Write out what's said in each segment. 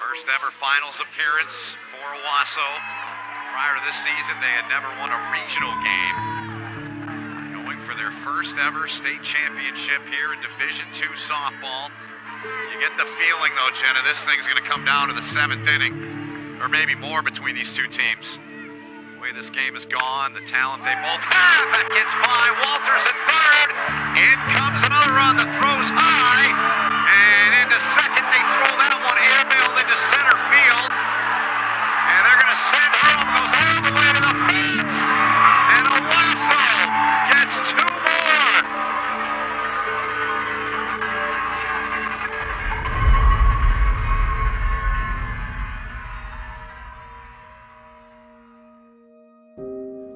First ever finals appearance for Owosso. Prior to this season, they had never won a regional game. Going for their first ever state championship here in Division II softball. You get the feeling, though, Jenna, this thing's going to come down to the 7th inning, or maybe more between these two teams. The way this game has gone, the talent they both have, that gets by. Walters at third. In comes another run that throws high, and into second. They throw that one airmailed into center field, and they're going to send home. Goes all the way to the fence, and Owosso gets 2 more.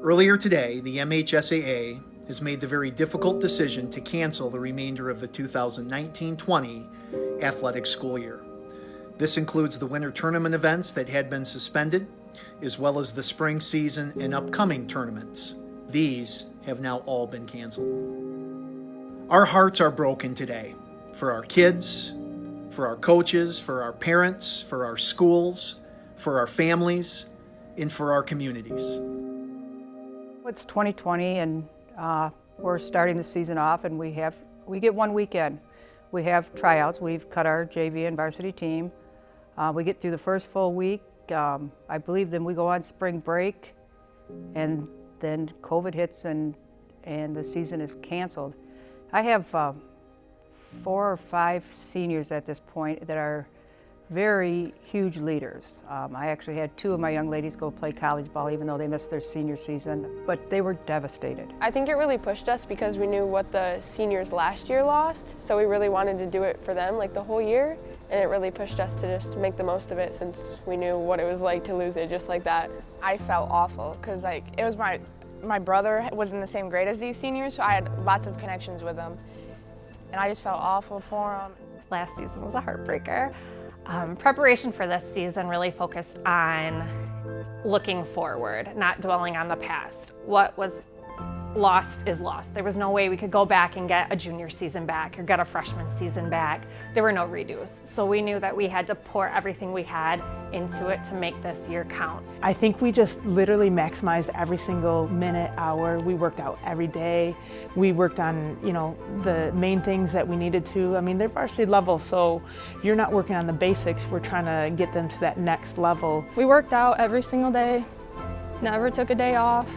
Earlier today, the MHSAA has made the very difficult decision to cancel the remainder of the 2019-20 athletic school year. This includes the winter tournament events that had been suspended, as well as the spring season and upcoming tournaments. These have now all been canceled. Our hearts are broken today for our kids, for our coaches, for our parents, for our schools, for our families, and for our communities. It's 2020 and we're starting the season off, and we get one weekend. We have tryouts. We've cut our JV and varsity team. We get through the first full week. I believe then we go on spring break, and then COVID hits and the season is canceled. I have 4 or 5 seniors at this point that are very huge leaders. I actually had 2 of my young ladies go play college ball even though they missed their senior season, but they were devastated. I think it really pushed us because we knew what the seniors last year lost, so we really wanted to do it for them like the whole year, and it really pushed us to just make the most of it since we knew what it was like to lose it just like that. I felt awful because it was my brother was in the same grade as these seniors, so I had lots of connections with them, and I just felt awful for them. Last season was a heartbreaker. Preparation for this season really focused on looking forward, not dwelling on the past. What was lost is lost. There was no way we could go back and get a junior season back or get a freshman season back. There were no redos. So we knew that we had to pour everything we had into it to make this year count. I think we just literally maximized every single minute, hour. We worked out every day. We worked on, the main things that we needed to. I mean, they're varsity level, so you're not working on the basics. We're trying to get them to that next level. We worked out every single day, never took a day off.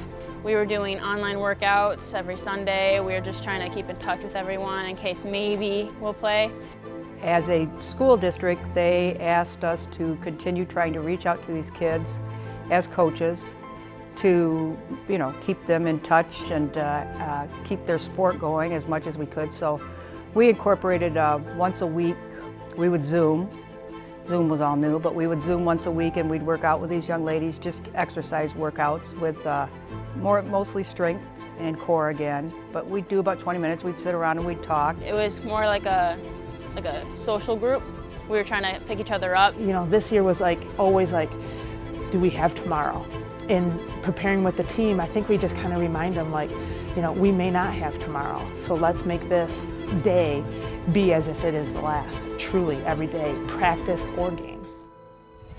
We were doing online workouts every Sunday. We were just trying to keep in touch with everyone in case maybe we'll play. As a school district, they asked us to continue trying to reach out to these kids as coaches to, keep them in touch and keep their sport going as much as we could. So we incorporated once a week, we would Zoom. Zoom was all new, but we would Zoom once a week and we'd work out with these young ladies, just exercise workouts with mostly strength and core again. But we'd do about 20 minutes, we'd sit around and we'd talk. It was more like a social group. We were trying to pick each other up. This year was always do we have tomorrow? In preparing with the team, I think we just kind of remind them we may not have tomorrow. So let's make this day be as if it is the last, truly every day, practice or game.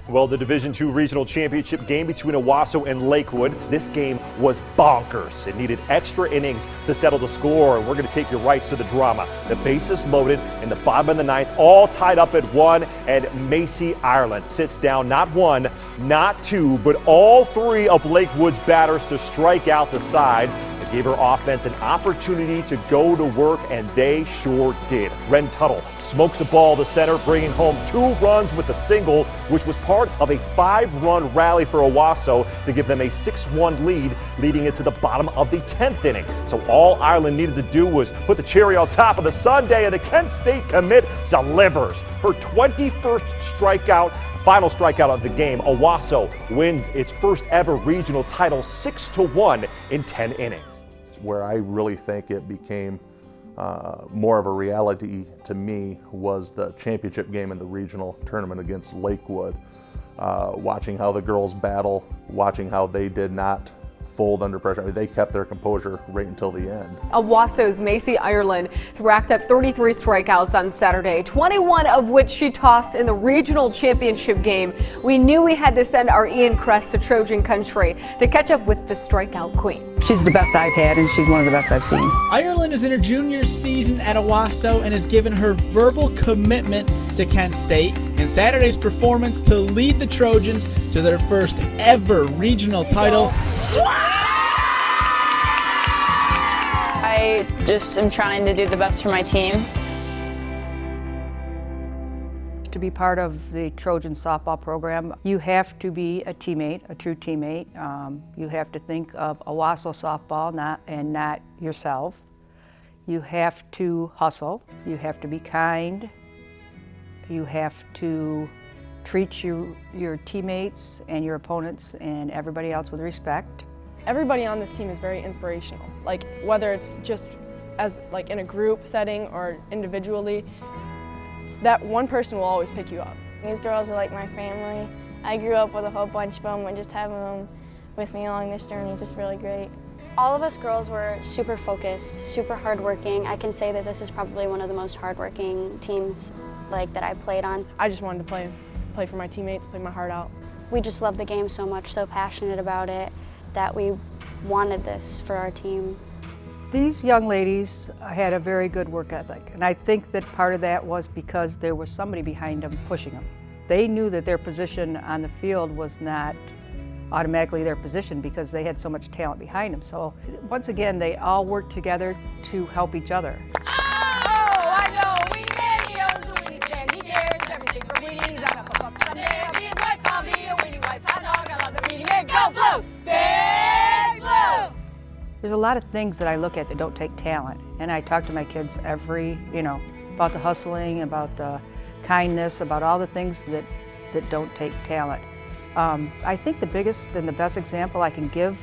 Well, the Division II Regional Championship game between Owosso and Lakewood, this game was bonkers. It needed extra innings to settle the score, and we're going to take you right to the drama. The bases loaded in the bottom of the 9th, all tied up at 1, and Macy Ireland sits down not 1, not 2, but all 3 of Lakewood's batters to strike out the side. It gave her offense an opportunity to go to work, and they sure did. Ren Tuttle smokes a ball to center, bringing home 2 runs with a single, which was part of a 5-run rally for Owosso to give them a 6-1 lead, leading into the bottom of the 10th inning. So all Ireland needed to do was put the cherry on top of the sundae, and the Kent State commit delivers. Her 21st strikeout, final strikeout of the game. Owosso wins its first ever regional title 6-1 in 10 innings. Where I really think it became more of a reality to me was the championship game in the regional tournament against Lakewood. Watching how the girls battle, watching how they did not fold under pressure. I mean, they kept their composure right until the end. Owosso's Macy Ireland racked up 33 strikeouts on Saturday, 21 of which she tossed in the regional championship game. We knew we had to send our Ian Crest to Trojan country to catch up with the strikeout queen. She's the best I've had, and she's one of the best I've seen. Ireland is in her junior season at Owosso and has given her verbal commitment to Kent State in Saturday's performance to lead the Trojans to their first ever regional title. I just am trying to do the best for my team. To be part of the Trojan softball program, you have to be a teammate, a true teammate. You have to think of Owosso softball not yourself. You have to hustle. You have to be kind. You have to treat your teammates and your opponents and everybody else with respect. Everybody on this team is very inspirational. Like whether it's just as like in a group setting or individually, that one person will always pick you up. These girls are like my family. I grew up with a whole bunch of them, and just having them with me along this journey is just really great. All of us girls were super focused, super hardworking. I can say that this is probably one of the most hardworking teams that I played on. I just wanted to play for my teammates, play my heart out. We just love the game so much, so passionate about it, that we wanted this for our team. These young ladies had a very good work ethic, and I think that part of that was because there was somebody behind them pushing them. They knew that their position on the field was not automatically their position because they had so much talent behind them. So once again, they all worked together to help each other. There's a lot of things that I look at that don't take talent, and I talk to my kids about the hustling, about the kindness, about all the things that don't take talent. I think the biggest and the best example I can give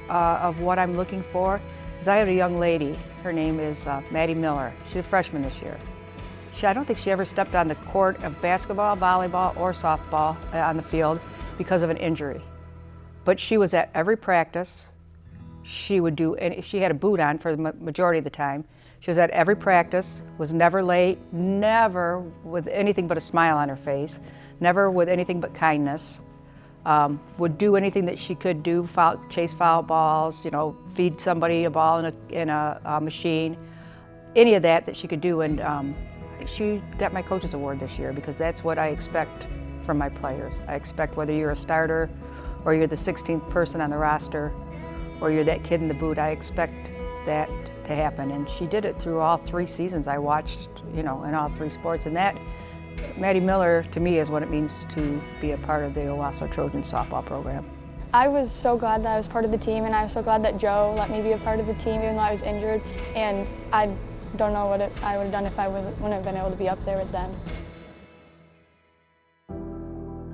of what I'm looking for is I have a young lady. Her name is Maddie Miller. She's a freshman this year. I don't think she ever stepped on the court of basketball, volleyball, or softball on the field because of an injury. But she was at every practice. She had a boot on for the majority of the time. She was at every practice, was never late, never with anything but a smile on her face, never with anything but kindness. Would do anything that she could do, chase foul balls, feed somebody a ball in a machine, any of that she could do. And she got my coach's award this year because that's what I expect from my players. I expect whether you're a starter or you're the 16th person on the roster or you're that kid in the boot, I expect that to happen. And she did it through all 3 seasons I watched, in all 3 sports. And that, Maddie Miller, to me, is what it means to be a part of the Owosso Trojan softball program. I was so glad that I was part of the team, and I was so glad that Joe let me be a part of the team even though I was injured. And I don't know what I would have done if I wouldn't have been able to be up there with them.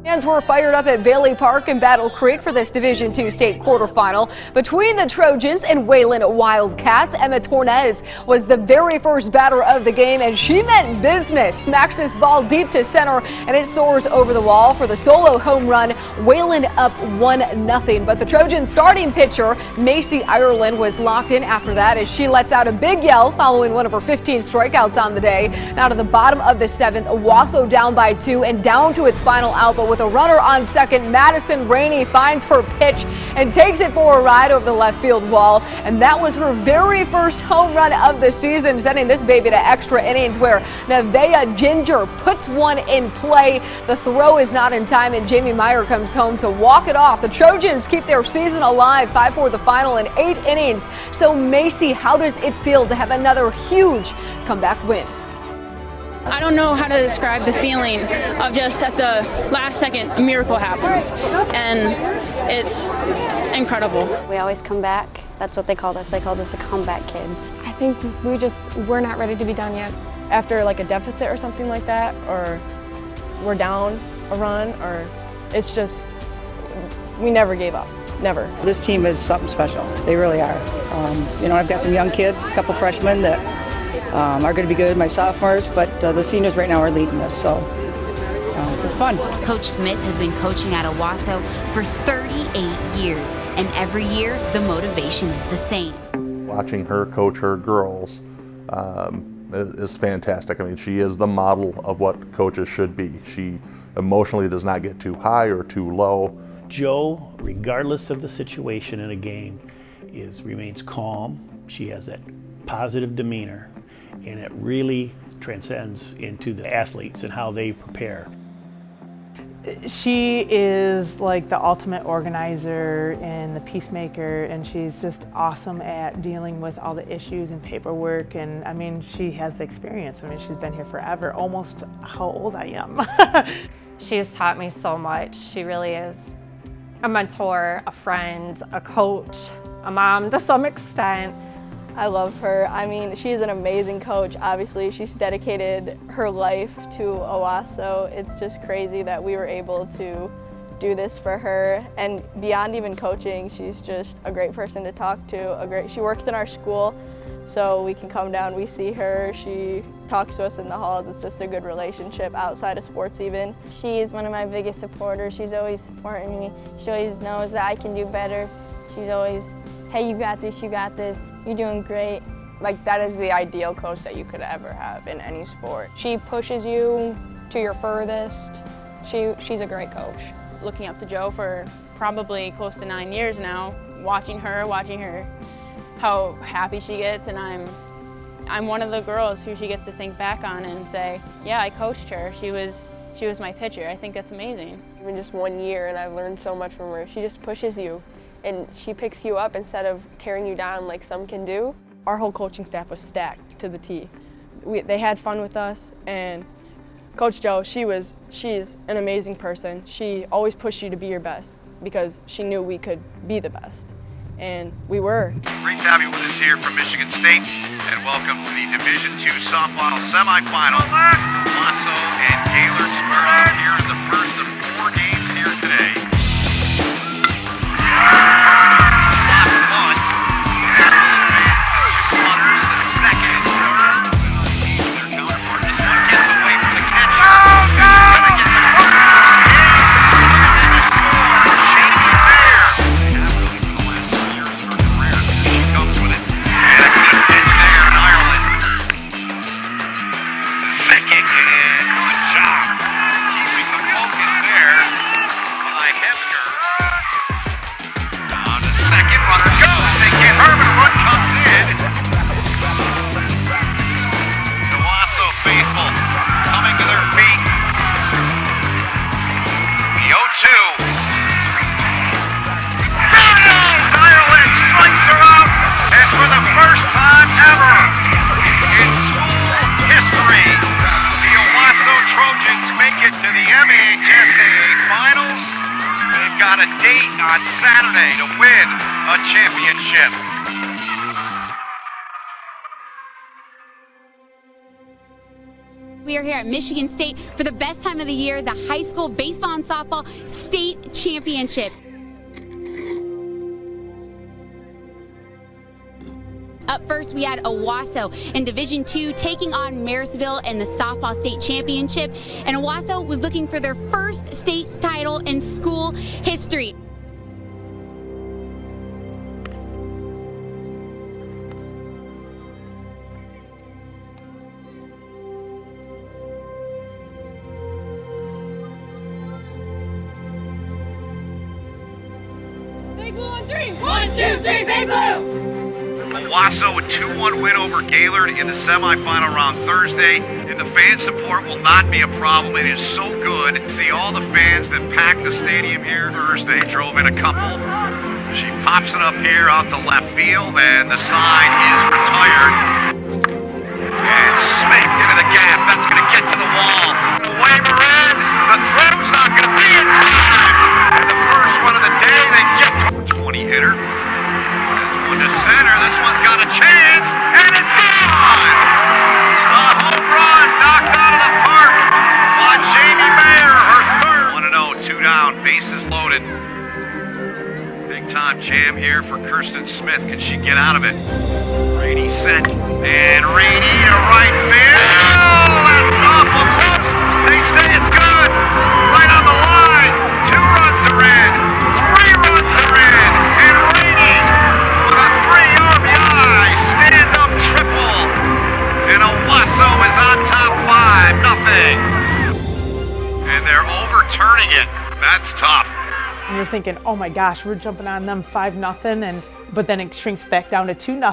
Fans were fired up at Bailey Park in Battle Creek for this Division II state quarterfinal between the Trojans and Wayland Wildcats. Emma Tornez was the very first batter of the game, and she meant business. Smacks this ball deep to center, and it soars over the wall for the solo home run. Wayland up 1-0, but the Trojans starting pitcher, Macy Ireland, was locked in after that as she lets out a big yell following one of her 15 strikeouts on the day. Now to the bottom of the 7th, Owosso down by 2 and down to its final out, but with a runner on second, Madison Rainey finds her pitch and takes it for a ride over the left field wall. And that was her very first home run of the season, sending this baby to extra innings where Nevaeh Ginger puts one in play. The throw is not in time, and Jamie Meyer comes home to walk it off. The Trojans keep their season alive, 5-4 the final in 8 innings. So Macy, how does it feel to have another huge comeback win? I don't know how to describe the feeling of just at the last second a miracle happens, and it's incredible. We always come back. That's what they called us. They called us the comeback kids. I think we're not ready to be done yet. After like a deficit or something like that, or we're down a run, or it's just, we never gave up. Never. This team is something special. They really are. I've got some young kids, a couple freshmen that are going to be good, my sophomores, but the seniors right now are leading us, so it's fun. fun. Coach Smith has been coaching at Owosso for 38 years, and every year the motivation is the same. Watching her coach her girls is fantastic. I mean, she is the model of what coaches should be. She emotionally does not get too high or too low. Jo, regardless of the situation in a game, remains calm. She has that positive demeanor, and it really transcends into the athletes and how they prepare. She is like the ultimate organizer and the peacemaker, and she's just awesome at dealing with all the issues and paperwork. And I mean, she has the experience. I mean, she's been here forever, almost how old I am. She has taught me so much. She really is a mentor, a friend, a coach, a mom to some extent. I love her. I mean, she's an amazing coach. Obviously, she's dedicated her life to Owosso. It's just crazy that we were able to do this for her. And beyond even coaching, she's just a great person to talk to. She works in our school, so we can come down, we see her, she talks to us in the halls. It's just a good relationship outside of sports even. She is one of my biggest supporters. She's always supporting me. She always knows that I can do better. She's always, hey, you got this, you're doing great. Like, that is the ideal coach that you could ever have in any sport. She pushes you to your furthest. She's a great coach. Looking up to Jo for probably close to 9 years now, watching her, how happy she gets, and I'm one of the girls who she gets to think back on and say, yeah, I coached her. She was my pitcher. I think that's amazing. Even just 1 year, and I've learned so much from her. She just pushes you, and she picks you up instead of tearing you down like some can do. Our whole coaching staff was stacked to the T. They had fun with us, and Coach Jo, she's an amazing person. She always pushed you to be your best because she knew we could be the best, and we were. Great to have you with us here from Michigan State, and welcome to the Division II softball semifinal. Owosso and Gaylord square off here in the first of 4 games here today. On Saturday to win a championship. We are here at Michigan State for the best time of the year, the high school baseball and softball state championship. Up first, we had Owosso in Division II taking on Marysville in the softball state championship, and Owosso was looking for their first state title in school history. Big Blue on 3. 1, 2, 3, Big Blue! Owosso a 2-1 win over Gaylord in the semifinal round Thursday, and the fan support will not be a problem. It is so good to see all the fans that packed the stadium here Thursday. Drove in a couple. She pops it up here out to left field, and the side is retired. And smacked into the gap. That's going to get to the wall. The waiver in. The throw's not going to be in time. And the first one of the day, they get to 20 hitter. One to center. This one's got a chance, and it's gone. A home run knocked out of the park by Jamie Mayer, her third. 1-0, 2 down, bases loaded. Big time jam here for Kirsten Smith. Can she get out of it? Rainey set, and Rainey to right field. Oh, that's awful close. They say it's good. Right overturning it. That's tough. And you're thinking, oh my gosh, we're jumping on them 5-0, but then it shrinks back down to 2-0. It looked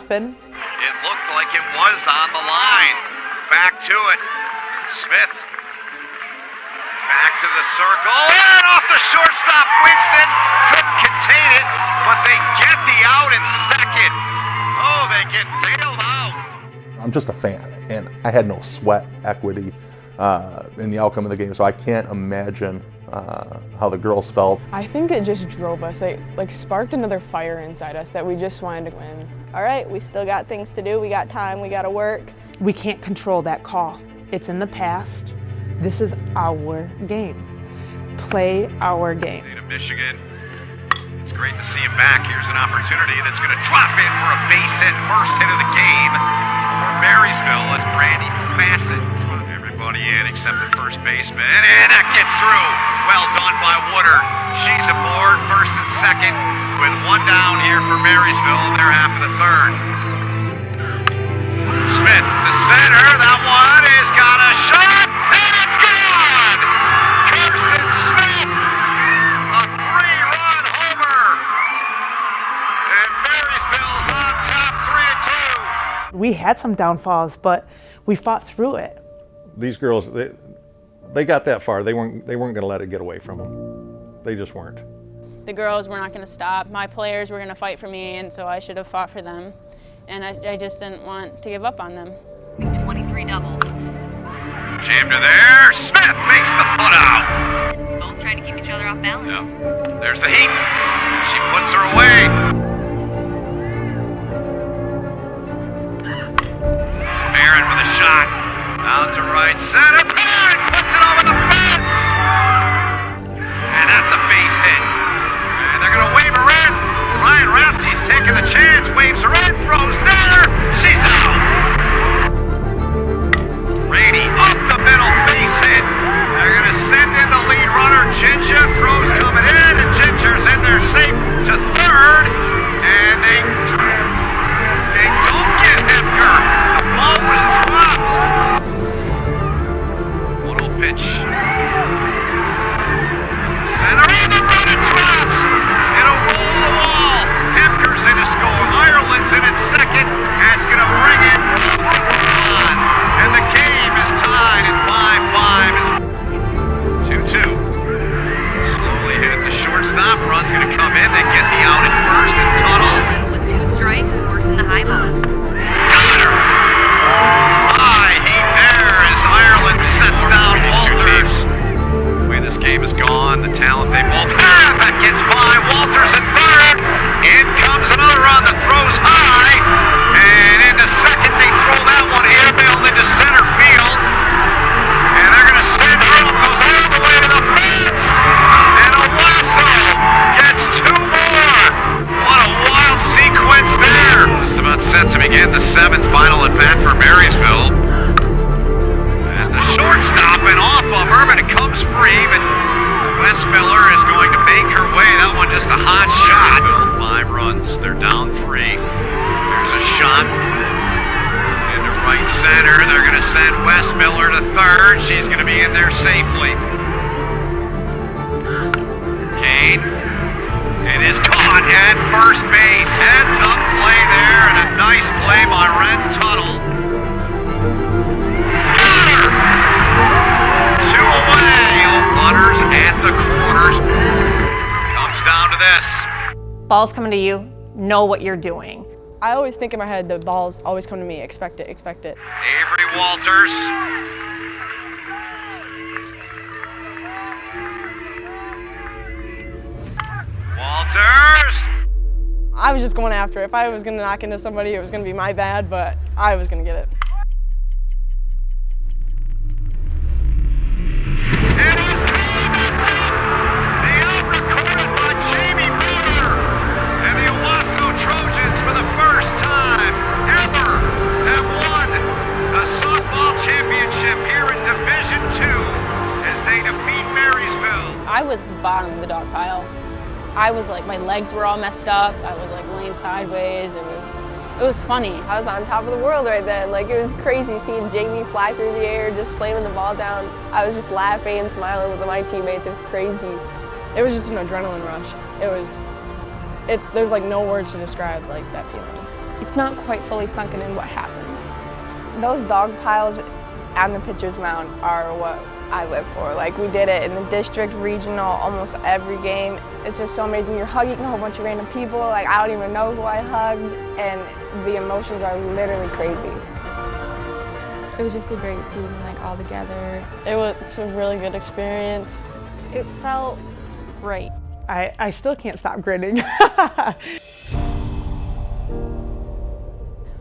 like it was on the line. Back to it. Smith. Back to the circle. And off the shortstop. Winston couldn't contain it, but they get the out in second. Oh, they get bailed out. I'm just a fan, and I had no sweat equity in the outcome of the game, so I can't imagine how the girls felt. I think it just drove us, like sparked another fire inside us that we just wanted to win. All right, we still got things to do. We got time. We got to work. We can't control that call. It's in the past. This is our game. Play our game. State of Michigan. It's great to see him back. Here's an opportunity that's going to drop in for a base hit, first hit of the game for Marysville as Brandy Bassett. Everybody in except the first baseman, and that gets through. Well done by Woodard. She's aboard first and second with one down here for Marysville in their half of the third. Smith to center. That one has got a shot, and it's gone! Kirsten Smith, a three-run homer, and Marysville's on top 3-2. We had some downfalls, but we fought through it. These girls, they got that far. They weren't going to let it get away from them. They just weren't. The girls were not going to stop. My players were going to fight for me, and so I should have fought for them. And I just didn't want to give up on them. 23 doubles. Jammed her there. Smith makes the put out. Both trying to keep each other off balance. Yep. There's the heat. She puts her away. Barron with a shot. Out to right center. Barron puts it over the fence. And that's a base hit. And they're going to wave her in. Ryan Ramsey's taking the chance. Waves her in. Throws there. She's out. Brady up the middle. Base hit. They're going to send in the lead runner. Ginger. Crow's coming in. And Ginger's in there safe to third. And they don't get Hepker. The ball was dropped. Pitch. Center in the run, it drops. It'll roll to the wall. Hepker's in to score. Ireland's in at second. That's going to bring it on. And the game is tied at 5-5. 2-2. Slowly hit at the shortstop. Run's going to come in. They get the out at first and Tuttle. With 2 strikes, forcing the high ball. Got her. High heat there as Ireland sets down Walters. The way this game has gone, the talent they both have, that gets by. Walters at third. In comes another run that throws high. And into second, they throw that one airmailed into center field. And they're going to send her up, goes all the way to the fence. And Owosso gets 2 more. What a wild sequence there. Just about set to begin the 7th final at bat for Marysville. Shortstop and off of her, but it comes free, but Westmiller is going to make her way. That one just a hot shot. 5 runs, they're down 3. There's a shot into right center. They're going to send Westmiller to third. She's going to be in there safely. Kane. It is caught at first base. Heads up play there, and a nice play by Ren Tuttle. Runners at the corners. Comes down to this. Ball's coming to you. Know what you're doing. I always think in my head, the balls always come to me. Expect it, expect it. Avery Walters. Walters. I was just going after it. If I was going to knock into somebody, it was going to be my bad, but I was going to get it. I was the bottom of the dog pile. I was like, my legs were all messed up. I was like laying sideways. It was funny. I was on top of the world right then. Like, it was crazy seeing Jamie fly through the air, just slamming the ball down. I was just laughing and smiling with my teammates. It was crazy. It was just an adrenaline rush. There's like no words to describe like that feeling. It's not quite fully sunken in what happened. Those dog piles on the pitcher's mound are what I live for. Like, we did it in the district, regional, almost every game. It's just so amazing. You're hugging a whole bunch of random people. Like, I don't even know who I hugged, and the emotions are literally crazy. It was just a great season, like, all together. It's a really good experience. It felt great. I still can't stop grinning.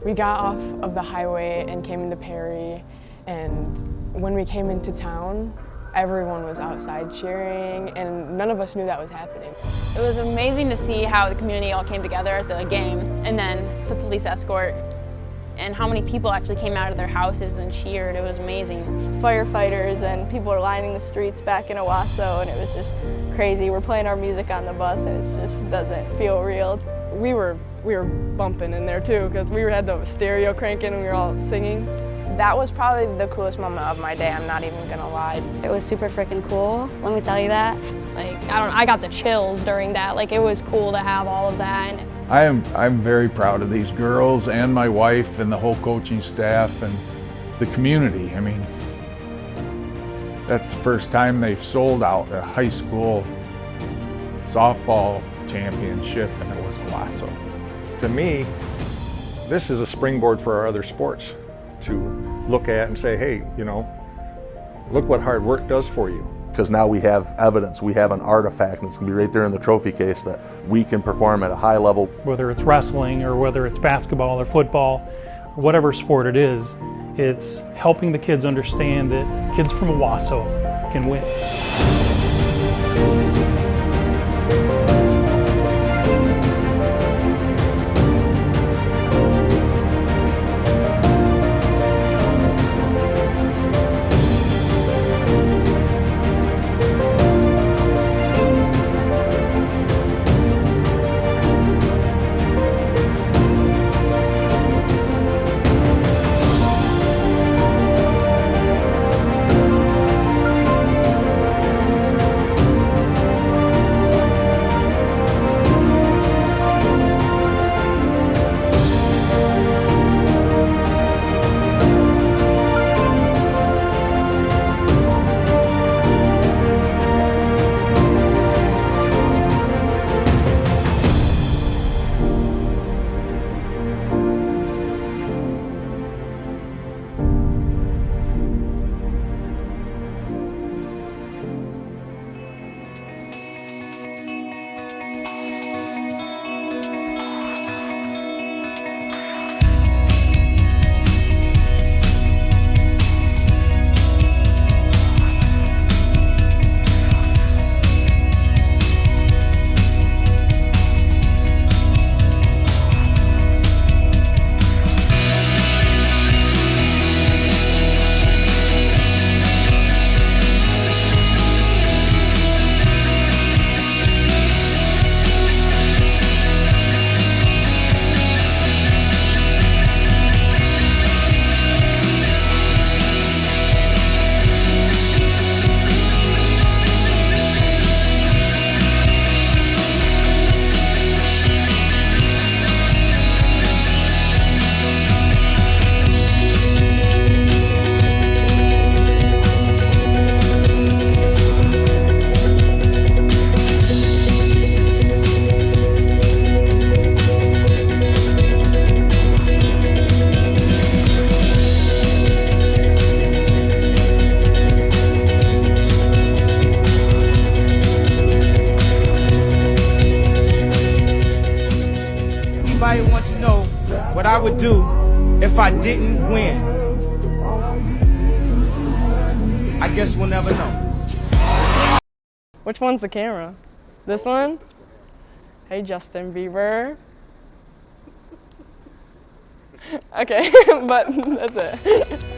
We got off of the highway and came into Perry, and when we came into town, everyone was outside cheering, and none of us knew that was happening. It was amazing to see how the community all came together at the game, and then the police escort, and how many people actually came out of their houses and cheered. It was amazing. Firefighters and people are lining the streets back in Owosso, and it was just crazy. We're playing our music on the bus, and it just doesn't feel real. We were bumping in there too, because we had the stereo cranking and we were all singing. That was probably the coolest moment of my day, I'm not even gonna lie. It was super freaking cool, let me tell you that. Like, I got the chills during that. Like, it was cool to have all of that. I'm very proud of these girls and my wife and the whole coaching staff and the community. I mean, that's the first time they've sold out a high school softball championship, and it was Owosso. To me, this is a springboard for our other sports to look at and say, hey, you know, look what hard work does for you. Because now we have evidence, we have an artifact, and it's going to be right there in the trophy case that we can perform at a high level. Whether it's wrestling or whether it's basketball or football, whatever sport it is, it's helping the kids understand that kids from Owosso can win. Anybody want to know what I would do if I didn't win? I guess we'll never know. Which one's the camera? This one? Hey, Justin Bieber. Okay, but that's it.